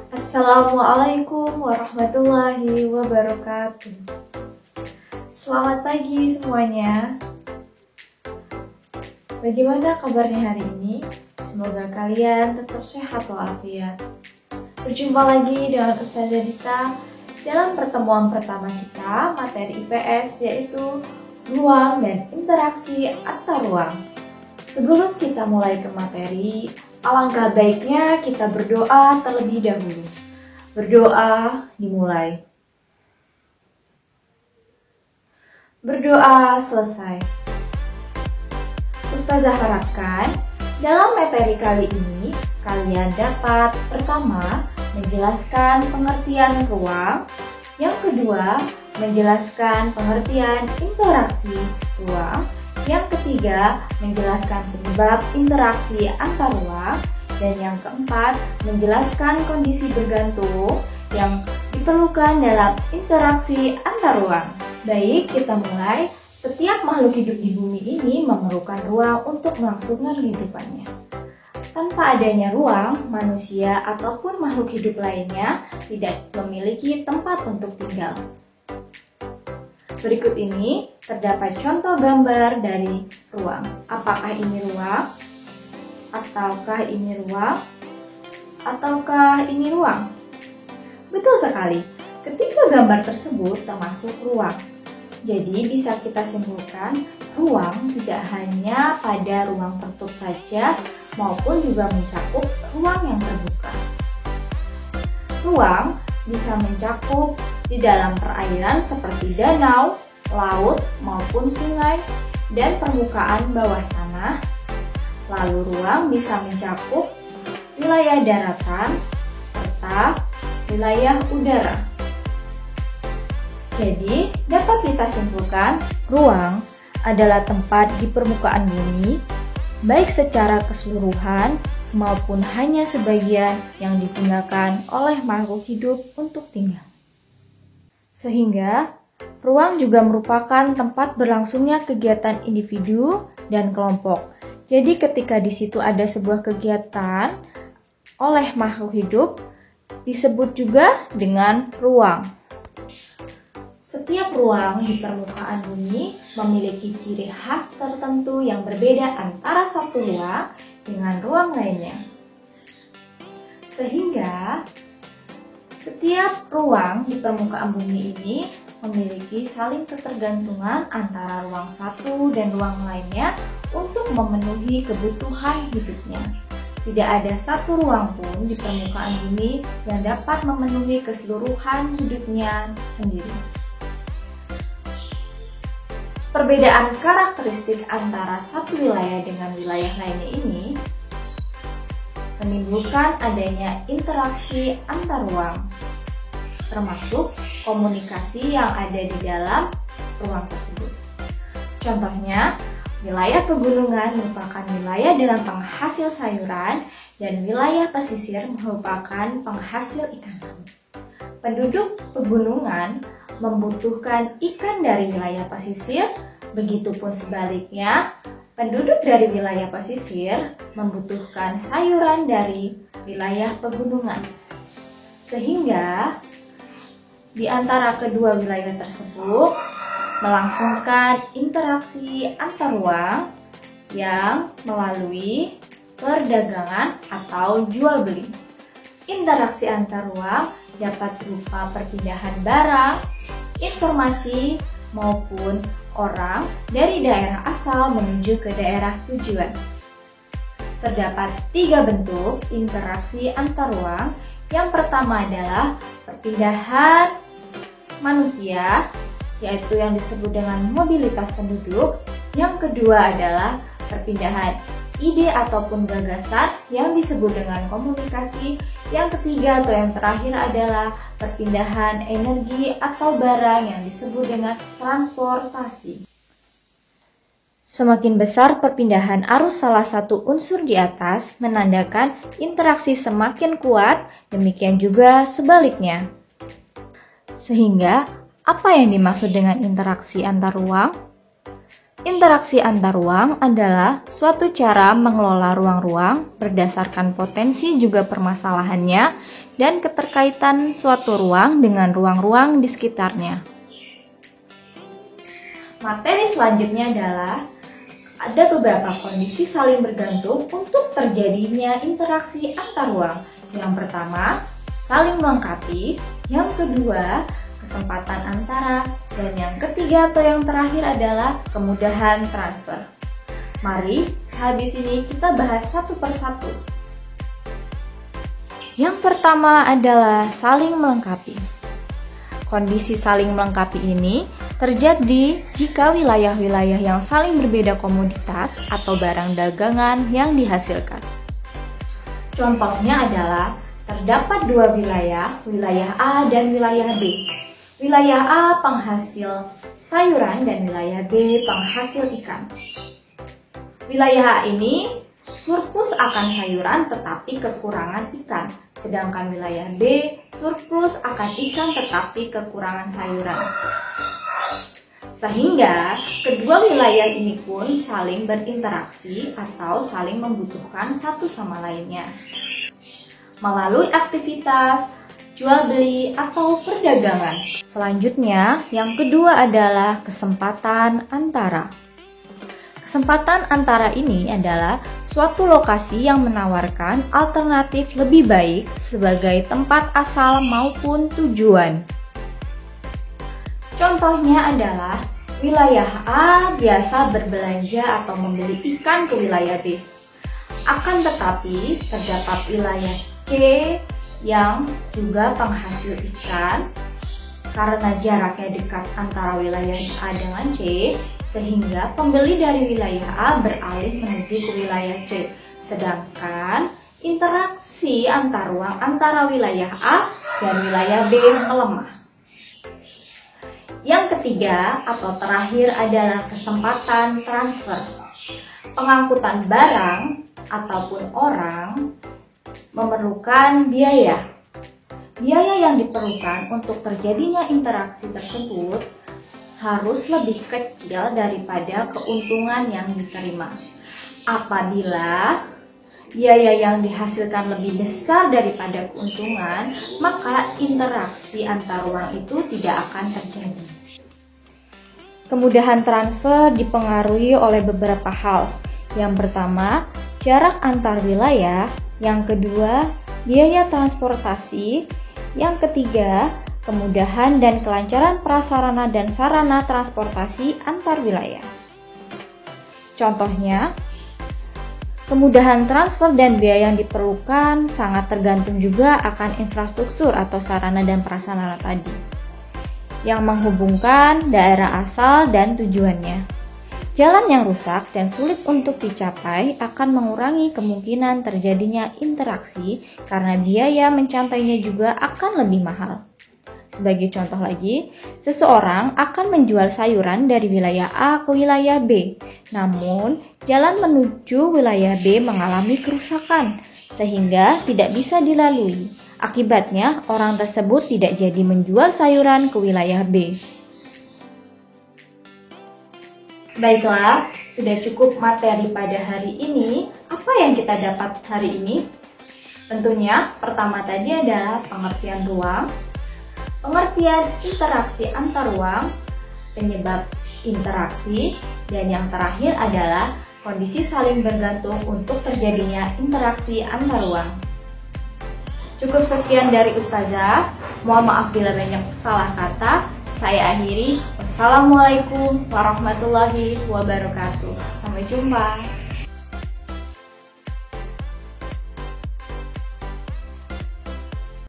Assalamualaikum warahmatullahi wabarakatuh. Selamat pagi semuanya. Bagaimana kabarnya hari ini? Semoga kalian tetap sehat walafiat. Berjumpa lagi dengan Ustazah Dita dalam pertemuan pertama kita materi IPS, yaitu ruang dan interaksi antar ruang. Sebelum kita mulai ke materi, alangkah baiknya kita berdoa terlebih dahulu. Berdoa dimulai. Berdoa selesai. Ustazah harapkan dalam materi kali ini kalian dapat pertama menjelaskan pengertian ruang, yang kedua menjelaskan pengertian interaksi ruang, yang ketiga menjelaskan penyebab interaksi antar ruang, dan yang keempat menjelaskan kondisi bergantung yang diperlukan dalam interaksi antar ruang. Baik, kita mulai. Setiap makhluk hidup di bumi ini memerlukan ruang untuk melangsungkan kehidupannya. Tanpa adanya ruang, manusia ataupun makhluk hidup lainnya tidak memiliki tempat untuk tinggal. Berikut ini terdapat contoh gambar dari ruang. Apakah ini ruang? Ataukah ini ruang? Ataukah ini ruang? Betul sekali, ketiga gambar tersebut termasuk ruang. Jadi bisa kita simpulkan, ruang tidak hanya pada ruang tertutup saja, maupun juga mencakup ruang yang terbuka. Ruang bisa mencakup di dalam perairan seperti danau, laut, maupun sungai, dan permukaan bawah tanah. Lalu ruang bisa mencakup wilayah daratan, serta wilayah udara. Jadi, dapat kita simpulkan, ruang adalah tempat di permukaan bumi, baik secara keseluruhan maupun hanya sebagian yang digunakan oleh makhluk hidup untuk tinggal. Sehingga, ruang juga merupakan tempat berlangsungnya kegiatan individu dan kelompok. Jadi ketika di situ ada sebuah kegiatan oleh makhluk hidup, disebut juga dengan ruang. Setiap ruang di permukaan bumi memiliki ciri khas tertentu yang berbeda antara satu ruang dengan ruang lainnya. Sehingga setiap ruang di permukaan bumi ini memiliki saling ketergantungan antara ruang satu dan ruang lainnya untuk memenuhi kebutuhan hidupnya. Tidak ada satu ruang pun di permukaan bumi yang dapat memenuhi keseluruhan hidupnya sendiri. Perbedaan karakteristik antara satu wilayah dengan wilayah lainnya ini menimbulkan adanya interaksi antar ruang, termasuk komunikasi yang ada di dalam ruang tersebut. Contohnya, wilayah pegunungan merupakan wilayah dengan penghasil sayuran dan wilayah pesisir merupakan penghasil ikan laut. Penduduk pegunungan membutuhkan ikan dari wilayah pesisir, begitupun sebaliknya, penduduk dari wilayah pesisir membutuhkan sayuran dari wilayah pegunungan. Sehingga, di antara kedua wilayah tersebut melangsungkan interaksi antar ruang yang melalui perdagangan atau jual beli. Interaksi antar ruang dapat berupa perpindahan barang, informasi, maupun orang dari daerah asal menuju ke daerah tujuan. Terdapat 3 bentuk interaksi antar ruang. Yang pertama adalah perpindahan manusia, yaitu yang disebut dengan mobilitas penduduk. Yang kedua adalah perpindahan ide ataupun gagasan yang disebut dengan komunikasi. Yang ketiga atau yang terakhir adalah perpindahan energi atau barang yang disebut dengan transportasi. Semakin besar perpindahan arus salah satu unsur di atas menandakan interaksi semakin kuat, demikian juga sebaliknya. Sehingga, apa yang dimaksud dengan interaksi antar ruang? Interaksi antar ruang adalah suatu cara mengelola ruang-ruang berdasarkan potensi juga permasalahannya dan keterkaitan suatu ruang dengan ruang-ruang di sekitarnya. Materi selanjutnya adalah ada beberapa kondisi saling bergantung untuk terjadinya interaksi antar ruang. Yang pertama, saling melengkapi. Yang kedua, kesempatan antara, dan yang ketiga atau yang terakhir adalah kemudahan transfer. Mari sehabis ini kita bahas satu persatu. Yang pertama adalah saling melengkapi. Kondisi saling melengkapi ini terjadi jika wilayah-wilayah yang saling berbeda komoditas atau barang dagangan yang dihasilkan. Contohnya adalah terdapat dua wilayah, wilayah A dan wilayah B. Wilayah A penghasil sayuran dan wilayah B penghasil ikan. Wilayah A ini surplus akan sayuran tetapi kekurangan ikan, sedangkan wilayah B surplus akan ikan tetapi kekurangan sayuran. Sehingga kedua wilayah ini pun saling berinteraksi atau saling membutuhkan satu sama lainnya melalui aktivitas jual beli atau perdagangan. Selanjutnya, yang kedua adalah kesempatan antara. Kesempatan antara ini adalah suatu lokasi yang menawarkan alternatif lebih baik sebagai tempat asal maupun tujuan. Contohnya adalah wilayah A biasa berbelanja atau membeli ikan ke wilayah B. Akan tetapi terdapat wilayah C yang juga penghasil ikan. Karena jaraknya dekat antara wilayah A dengan C, sehingga pembeli dari wilayah A beralih menuju ke wilayah C. Sedangkan interaksi antar ruang antara wilayah A dan wilayah B melemah. Yang ketiga atau terakhir adalah kesempatan transfer. Pengangkutan barang ataupun orang memerlukan biaya. Biaya yang diperlukan untuk terjadinya interaksi tersebut harus lebih kecil daripada keuntungan yang diterima. Apabila biaya yang dihasilkan lebih besar daripada keuntungan, maka interaksi antar ruang itu tidak akan terjadi. Kemudahan transfer dipengaruhi oleh beberapa hal. Yang pertama, jarak antar wilayah. Yang kedua, biaya transportasi. Yang ketiga, kemudahan dan kelancaran prasarana dan sarana transportasi antar wilayah. Contohnya, kemudahan transfer dan biaya yang diperlukan sangat tergantung juga akan infrastruktur atau sarana dan prasarana tadi, yang menghubungkan daerah asal dan tujuannya. Jalan yang rusak dan sulit untuk dicapai akan mengurangi kemungkinan terjadinya interaksi karena biaya mencapainya juga akan lebih mahal. Sebagai contoh lagi, seseorang akan menjual sayuran dari wilayah A ke wilayah B. Namun, jalan menuju wilayah B mengalami kerusakan sehingga tidak bisa dilalui. Akibatnya, orang tersebut tidak jadi menjual sayuran ke wilayah B. Baiklah, sudah cukup materi pada hari ini. Apa yang kita dapat hari ini? Tentunya, pertama tadi adalah pengertian ruang, pengertian interaksi antar ruang, penyebab interaksi, dan yang terakhir adalah kondisi saling bergantung untuk terjadinya interaksi antar ruang. Cukup sekian dari Ustazah. Mohon maaf bila banyak salah kata. Saya akhiri. Wassalamualaikum warahmatullahi wabarakatuh. Sampai jumpa.